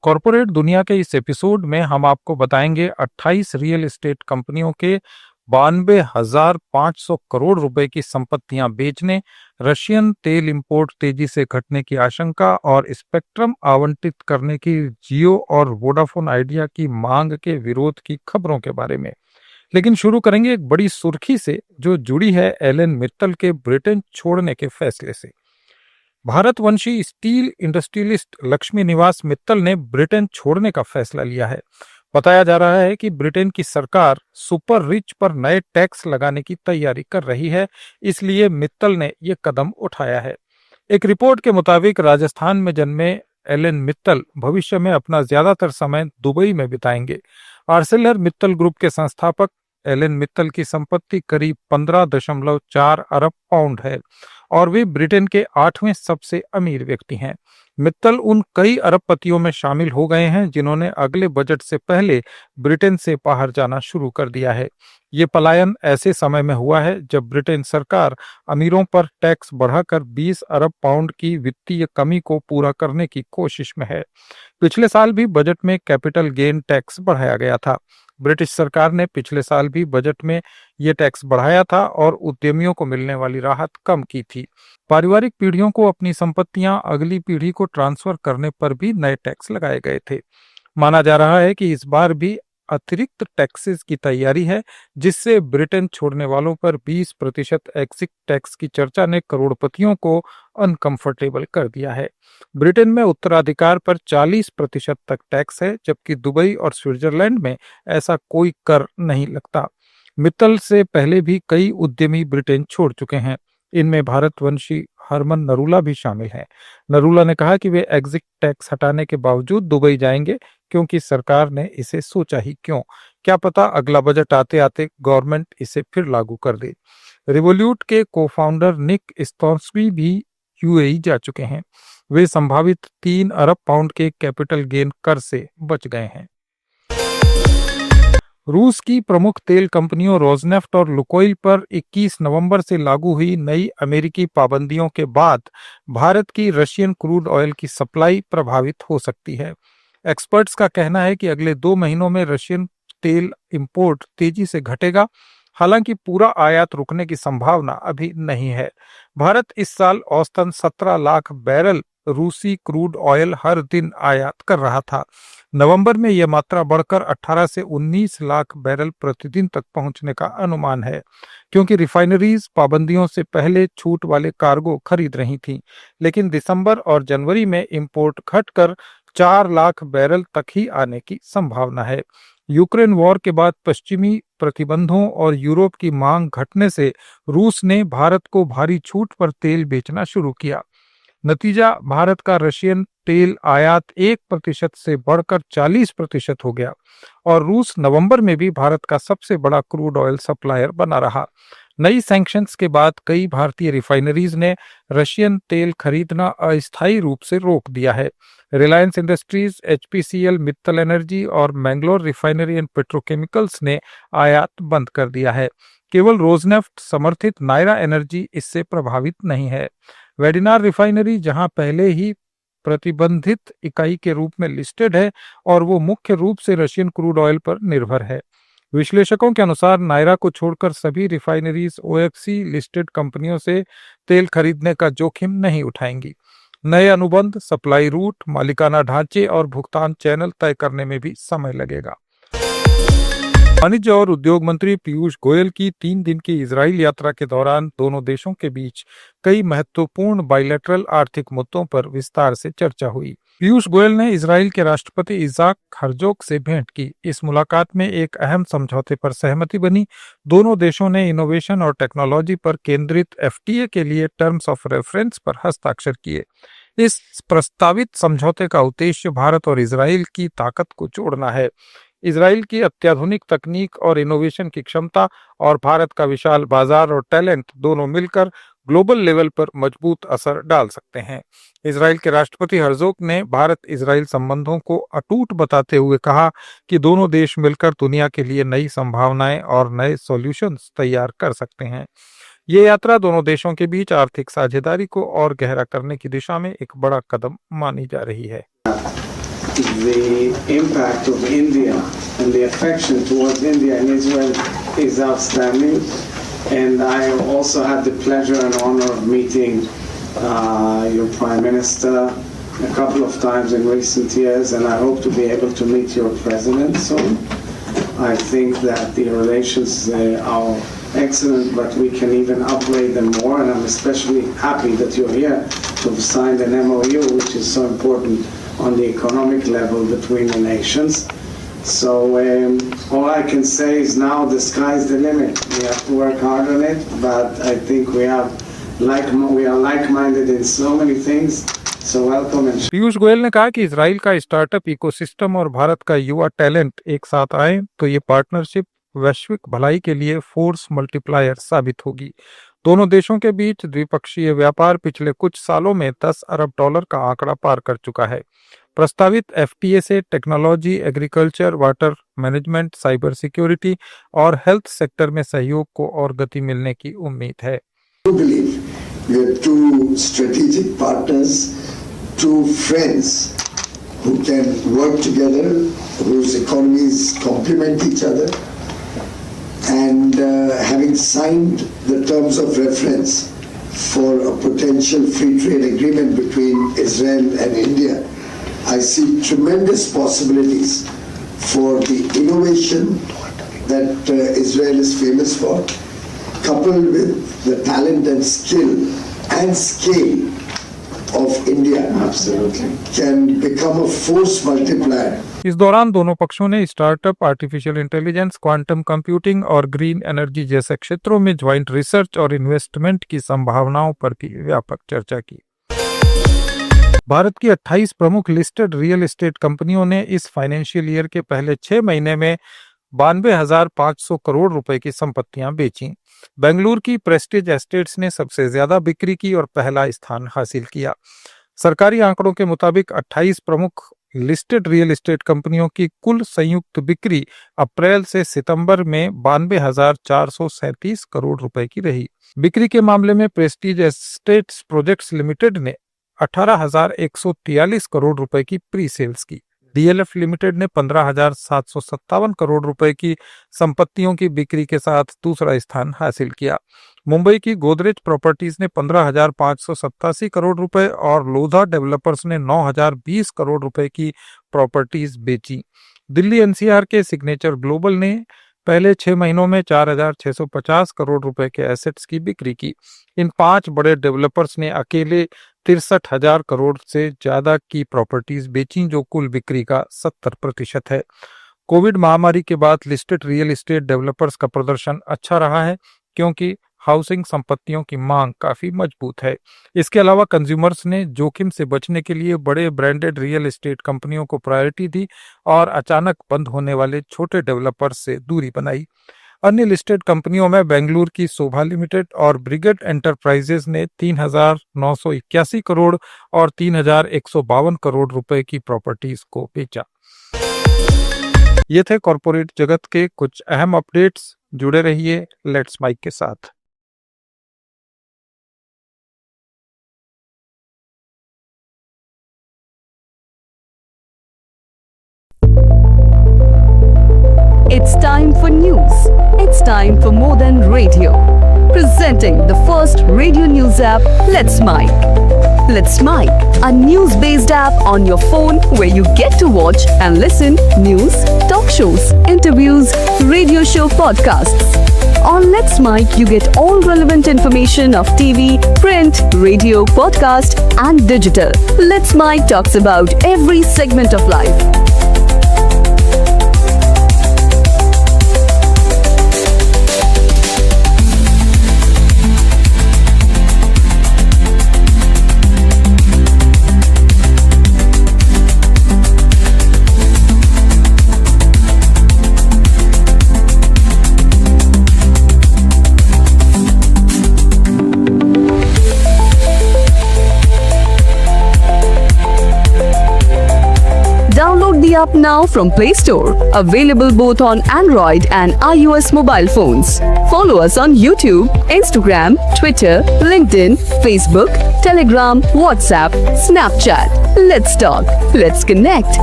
Corporate दुनिया के इस एपिसोड में हम आपको बताएंगे 28 रियल एस्टेट कंपनियों के 92,500 करोड़ रुपए की संपत्तियां बेचने, रशियन तेल इंपोर्ट तेजी से घटने की आशंका और स्पेक्ट्रम आवंटित करने की जियो और वोडाफोन आइडिया की मांग के विरोध की खबरों के बारे में। लेकिन शुरू करेंगे एक बड़ी सुर्खी से जो जुड़ी है एलन मित्तल के ब्रिटेन छोड़ने के फैसले से। भारतवंशी स्टील इंडस्ट्रियलिस्ट लक्ष्मी निवास मित्तल ने ब्रिटेन छोड़ने का फैसला लिया है। बताया जा रहा है कि ब्रिटेन की सरकार सुपर रिच पर नए टैक्स लगाने की तैयारी कर रही है, इसलिए मित्तल ने यह कदम उठाया है। एक रिपोर्ट के मुताबिक राजस्थान में जन्मे एलन मित्तल भविष्य में अपना ज्यादातर समय दुबई में बिताएंगे। आर्सेलर मित्तल ग्रुप के संस्थापक एलन मित्तल की संपत्ति करीब 15.4 अरब पाउंड है और वे ब्रिटेन के 8वें सबसे अमीर व्यक्ति हैं। मित्तल उन कई अरबपतियों में शामिल हो गए हैं जिन्होंने अगले बजट से पहले ब्रिटेन से बाहर जाना शुरू कर दिया है। ये पलायन ऐसे समय में हुआ है जब ब्रिटेन सरकार अमीरों पर टैक्स बढ़ाकर 20 अरब पाउंड की वित्तीय कमी को पूरा करने की कोशिश में है। पिछले साल भी बजट में कैपिटल गेन टैक्स बढ़ाया गया था। ब्रिटिश सरकार ने पिछले साल भी बजट में ये टैक्स बढ़ाया था और उद्यमियों को मिलने वाली राहत कम की थी। पारिवारिक पीढ़ियों को अपनी संपत्तियां अगली पीढ़ी को ट्रांसफर करने पर भी नए टैक्स लगाए गए थे। माना जा रहा है कि इस बार भी अतिरिक्त टैक्सेस की तैयारी है, जिससे ब्रिटेन छोड़ने वालों पर 20% एग्जिट टैक्स की चर्चा ने करोड़पतियों को अनकंफर्टेबल कर दिया है। ब्रिटेन में उत्तराधिकार पर 40% तक टैक्स है, जबकि दुबई और स्विट्जरलैंड में ऐसा कोई कर नहीं लगता। मित्तल से पहले भी कई उद्यमी ब्रिटेन छोड़ चुके हैं। इनमें भारतवंशी हरमन नरूला भी शामिल हैं। नरूला ने कहा कि वे एग्जिट टैक्स हटाने के बावजूद दुबई जाएंगे, क्योंकि सरकार ने इसे सोचा ही क्यों। क्या पता अगला बजट आते आते गवर्नमेंट इसे फिर लागू कर दे। रिवोल्यूट के को-फाउंडर निक स्टॉर्म्सबी भी यूएई जा चुके हैं। वे संभावित 3 अरब पाउंड के कैपिटल गेन कर से बच गए हैं। रूस की प्रमुख तेल कंपनियों रोजनेफ्ट और लुकोइल पर 21 नवंबर से लागू हुई नई अमेरिकी पाबंदियों के बाद भारत की रशियन क्रूड ऑयल की सप्लाई प्रभावित हो सकती है। एक्सपर्ट्स का कहना है कि अगले 2 महीनों में रशियन तेल इंपोर्ट तेजी से घटेगा। हालांकि पूरा आयात रुकने की संभावना अभी नहीं है। भारत इस साल औसतन 17 लाख बैरल रूसी क्रूड ऑयल हर दिन आयात कर रहा था। नवंबर में यह मात्रा बढ़कर 18 से 19 लाख बैरल प्रतिदिन तक पहुंचने का अनुमान है, क्योंकि रिफाइनरीज पाबंदियों से पहले छूट वाले कार्गो खरीद रही थीं। लेकिन दिसंबर और जनवरी में इंपोर्ट घटकर 4 लाख बैरल तक ही आने की संभावना है। यूक्रेन वॉर के बाद पश्चिमी प्रतिबंधों और यूरोप की मांग घटने से रूस ने भारत को भारी छूट पर तेल बेचना शुरू किया। नतीजा, भारत का रशियन तेल आयात 1% से बढ़कर 40% हो गया और रूस नवंबर में भी भारत का सबसे बड़ा क्रूड ऑयल सप्लायर बना रहा। नई सैंक्शंस के बाद कई भारतीय रिफाइनरीज ने रशियन तेल खरीदना अस्थायी रूप से रोक दिया है। Reliance industries, HPCL, Mittal energy और मैंगलोर रिफाइनरी एंड पेट्रोकेमिकल्स ने आयात बंद कर दिया है। केवल रोजनेफ्ट समर्थित नायरा एनर्जी इससे प्रभावित नहीं है। वेडिनार रिफाइनरी, जहां पहले ही प्रतिबंधित इकाई के रूप में लिस्टेड है और वो मुख्य रूप से रशियन क्रूड ऑयल पर निर्भर है। विश्लेषकों के अनुसार नायरा को छोड़कर सभी रिफाइनरीज ओएफसी लिस्टेड कंपनियों से तेल खरीदने का जोखिम नहीं उठाएंगी। नए अनुबंध, सप्लाई रूट, मालिकाना ढांचे और भुगतान चैनल तय करने में भी समय लगेगा। वाणिज्य और उद्योग मंत्री पीयूष गोयल की 3 दिन की इजराइल यात्रा के दौरान दोनों देशों के बीच कई महत्वपूर्ण बायलैटरल आर्थिक मुद्दों पर विस्तार से चर्चा हुई। पीयूष गोयल ने इजराइल के राष्ट्रपति इजाक हर्जोग से भेंट की। इस मुलाकात में एक अहम समझौते पर सहमति बनी। दोनों देशों ने इनोवेशन और टेक्नोलॉजी पर केंद्रित एफटीए के लिए टर्म्स ऑफ रेफरेंस पर हस्ताक्षर किए। इस प्रस्तावित समझौते का उद्देश्य भारत और इजराइल की ताकत को जोड़ना है। इजराइल की अत्याधुनिक तकनीक और इनोवेशन की क्षमता और भारत का विशाल बाजार और टैलेंट दोनों मिलकर ग्लोबल लेवल पर मजबूत असर डाल सकते हैं। इजराइल के राष्ट्रपति हर्जोग ने भारत इजराइल संबंधों को अटूट बताते हुए कहा कि दोनों देश मिलकर दुनिया के लिए नई संभावनाएं और नए सॉल्यूशंस तैयार कर सकते हैं। ये यात्रा दोनों देशों के बीच आर्थिक साझेदारी को और गहरा करने की दिशा में एक बड़ा कदम मानी जा रही है। the impact of India and the affection towards India and Israel is outstanding. And I also had the pleasure and honor of meeting your Prime Minister a couple of times in recent years, and I hope to be able to meet your President soon. I think that the relations are excellent, but we can even upgrade them more, and I'm especially happy that you're here to have signed an MOU, which is so important on the economic level between the nations. So all I can say is now the sky's the limit. We have to work hard on it, but I think we are like-minded in so many things. So welcome and Piyush Goyal ने कहा कि Israel का startup ecosystem और भारत का युवा talent एक साथ आए तो ये पार्टनरशिप वैश्विक भलाई के लिए फोर्स मल्टीप्लायर साबित होगी। दोनों देशों के बीच द्विपक्षीय व्यापार पिछले कुछ सालों में $10 अरब का आंकड़ा पार कर चुका है। प्रस्तावित एफटीए से technology, agriculture, water management, cyber security और हेल्थ सेक्टर में सहयोग को और गति मिलने की उम्मीद है। We are two strategic partners, two friends who can work together, whose economies complement each other, and having signed the terms of reference for a potential free trade agreement between Israel and India, I see tremendous possibilities for the innovation that Israel is famous for, coupled with the talent and skill and scale of India. Absolutely. Can become a force multiplier. इस दौरान दोनों पक्षों ने startup, artificial intelligence, quantum computing और green energy जैसे क्षेत्रों में joint research और इन्वेस्टमेंट की संभावनाओं पर भी व्यापक चर्चा की। भारत की 28 प्रमुख लिस्टेड रियल एस्टेट कंपनियों ने इस फाइनेंशियल ईयर के पहले 6 महीने में 92,500 करोड़ रुपए की संपत्तियां बेची। बेंगलुरु की प्रेस्टीज एस्टेट्स ने सबसे ज्यादा बिक्री की और पहला स्थान हासिल किया। सरकारी आंकड़ों के मुताबिक 28 प्रमुख लिस्टेड रियल एस्टेट कंपनियों की कुल संयुक्त बिक्री अप्रैल से सितंबर में 92,437 करोड़ रुपए की रही। बिक्री के मामले में प्रेस्टीज एस्टेट्स प्रोजेक्ट्स लिमिटेड ने 18,143 करोड़ रुपए की प्री सेल्स की। डीएलएफ लिमिटेड ने 15,757 करोड़ रुपए की संपत्तियों की बिक्री के साथ दूसरा स्थान हासिल किया। मुंबई की गोदरेज प्रॉपर्टीज ने 15,587 करोड़ रुपए और लोधा डेवलपर्स ने 9,020 करोड़ रुपए की प्रॉपर्टीज बेची। दिल्ली एनसीआर के सिग्नेचर ग्लोबल ने पहले 6 महीनों में 4,650 करोड़ रुपए के एसेट्स की बिक्री की। इन 5 बड़े डेवलपर्स ने अकेले 63,000 करोड़ से ज्यादा की प्रॉपर्टीज बेची, जो कुल बिक्री का 70% है। कोविड महामारी के बाद लिस्टेड रियल एस्टेट डेवलपर्स का प्रदर्शन अच्छा रहा है, क्योंकि हाउसिंग संपत्तियों की मांग काफी मजबूत है। इसके अलावा कंज्यूमर्स ने जोखिम से बचने के लिए बड़े ब्रांडेड रियल एस्टेट कंपनियों को प्रायोरिटी दी और अचानक बंद होने वाले छोटे डेवलपर्स से दूरी बनाई। अन्य लिस्टेड कंपनियों में बेंगलुरु की शोभा लिमिटेड और ब्रिगेड एंटरप्राइजेज ने 3,981 करोड़ और 3,152 करोड़ रुपए की प्रॉपर्टीज को बेचा। ये थे कॉर्पोरेट जगत के कुछ अहम अपडेट्स। जुड़े रहिए लेट्स माइक के साथ। It's time for news. It's time for more than radio. Presenting the first radio news app, Let's Mic. Let's Mic, a news-based app on your phone where you get to watch and listen news, talk shows, interviews, radio show podcasts. On Let's Mic, you get all relevant information of TV, print, radio, podcast, and digital. Let's Mic talks about every segment of life. Download the app now from Play Store. Available both on Android and iOS mobile phones. Follow us on YouTube, Instagram, Twitter, LinkedIn, Facebook, Telegram, WhatsApp, Snapchat. Let's talk. Let's connect.